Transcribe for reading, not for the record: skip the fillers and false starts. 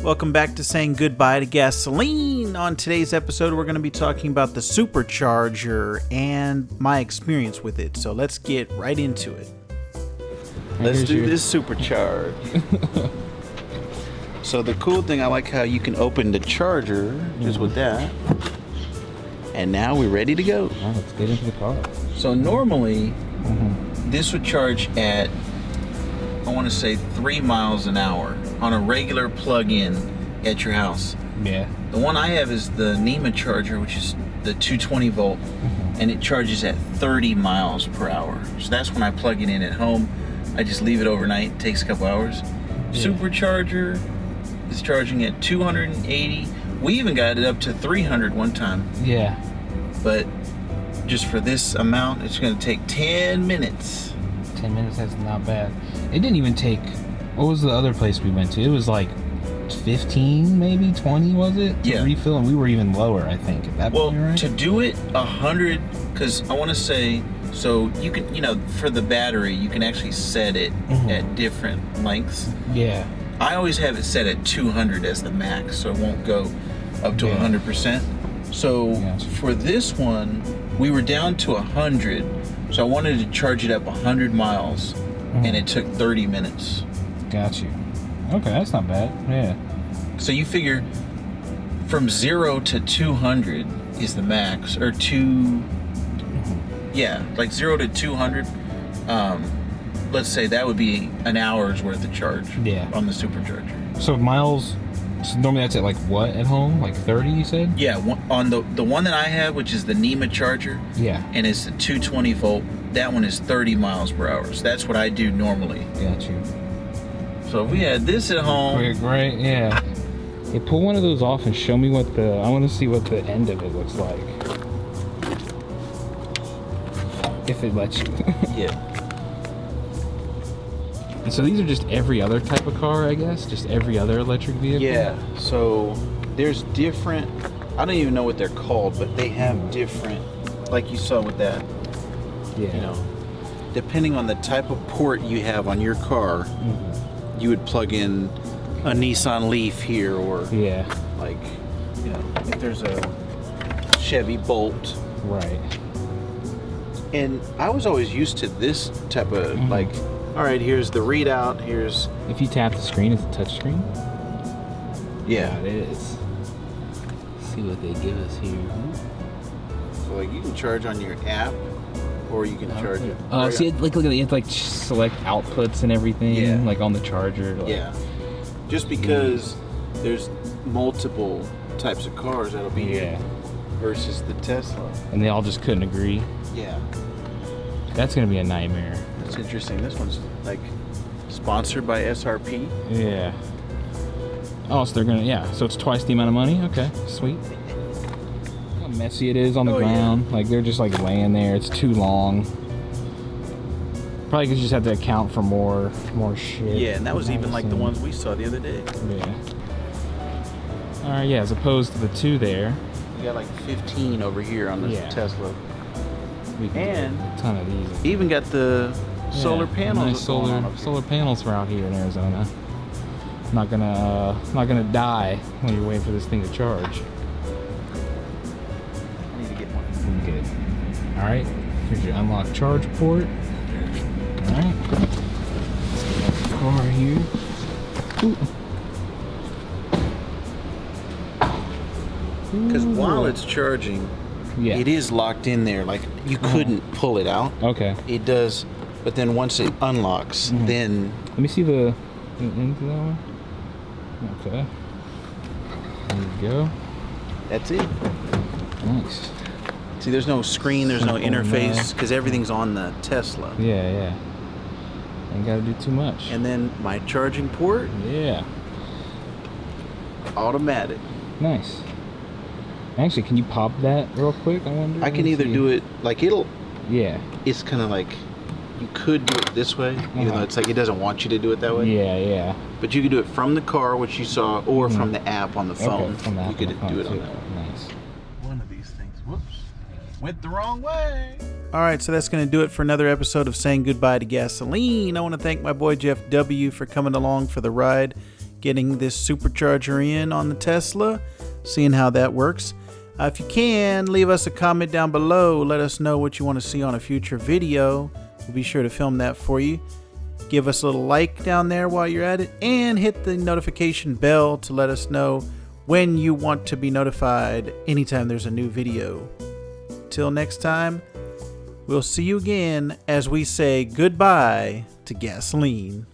Welcome back to Saying Goodbye to Gasoline. On today's episode, we're going to be talking about the Supercharger and my experience with it. So let's get right into it. Let's do this Supercharge. So the cool thing, I like how you can open the charger just with that. And now we're ready to go. All right, let's get into the car. So normally, this would charge at, I want to say 3 miles an hour on a regular plug-in at your house. Yeah. The one I have is the NEMA charger, which is the 220 volt, and it charges at 30 miles per hour. So that's when I plug it in at home. I just leave it overnight. It takes a couple hours. Supercharger is charging at 280. We even got it up to 300 one time. Yeah. But just for this amount, it's going to take 10 minutes. 10 minutes, that's not bad. It didn't even take, what was the other place we went to? It was like 15, maybe 20, was it? To refill, and we were even lower, I think, at that point, right? To do it 100, because I want to say, so you can, for the battery, you can actually set it at different lengths. Yeah. I always have it set at 200 as the max, so it won't go up to 100%. So for this one, we were down to 100, so I wanted to charge it up 100 miles, and it took 30 minutes. Got you. Okay, that's not bad. Yeah. So you figure from 0 to 200 is the max, or like 0 to 200. Let's say that would be an hour's worth of charge on the Supercharger. So miles, so normally that's at like what at home? Like 30, you said? Yeah, on the one that I have, which is the NEMA charger, and it's the 220 volt, that one is 30 miles per hour. So that's what I do normally. Got you. So if we had this at home. Quick, right? Yeah. Hey, pull one of those off and show me what I want to see what the end of it looks like. If it lets you. Yeah. And so these are just every other type of car, I guess? Just every other electric vehicle? Yeah. So there's different, I don't even know what they're called, but they have different, like you saw with that. Yeah. Depending on the type of port you have on your car, you would plug in a Nissan Leaf here, or like, if there's a Chevy Bolt. Right. And I was always used to this type of like, all right, here's the readout. Here's. If you tap the screen, it's a touch screen. Yeah, it is. Let's see what they give us here. So like you can charge on your app, or you can charge it. Oh, see, look at it. You have to like select outputs and everything, like on the charger. Like, just because there's multiple types of cars that'll be here versus the Tesla, and they all just couldn't agree. Yeah, that's gonna be a nightmare. That's interesting. This one's like sponsored by SRP. Yeah. Oh, so they're gonna so it's twice the amount of money. Okay, sweet. How messy it is on the ground. Like they're just like laying there. It's too long. Probably because you just have to account for more shit. Yeah, and that was even like the ones we saw the other day. Yeah. All right, as opposed to the 2 there. We got like 15 over here on the Tesla. We can get a ton of these. Even got the solar panels. Nice solar panels for out here in Arizona. Not gonna die when you're waiting for this thing to charge. I need to get one. Good. All right. Here's your unlock charge port. All right. Let's get out the car here. Because while it's charging, it is locked in there. Like you couldn't pull it out. Okay. It does, but then once it unlocks, then. Let me see the into that one. Okay. There you go. That's it. Nice. See, there's no screen, there's no interface, because everything's on the Tesla. Yeah. Ain't gotta do too much. And then my charging port. Yeah. Automatic. Nice. Actually, can you pop that real quick? I wonder. I can either do it like it'll. Yeah. It's kind of like you could do it this way, even though it's like it doesn't want you to do it that way. Yeah. But you could do it from the car, which you saw, or from the app on the phone. Okay, from the app you could on the phone do it too. on that one. Nice. One of these things. Whoops. Went the wrong way. All right, so that's going to do it for another episode of Saying Goodbye to Gasoline. I want to thank my boy Jeff W. for coming along for the ride. getting this supercharger in on the Tesla, seeing how that works. If you can, leave us a comment down below. Let us know what you want to see on a future video. We'll be sure to film that for you. Give us a little like down there while you're at it, and hit the notification bell to let us know when you want to be notified anytime there's a new video. Till next time, we'll see you again as we say goodbye to gasoline.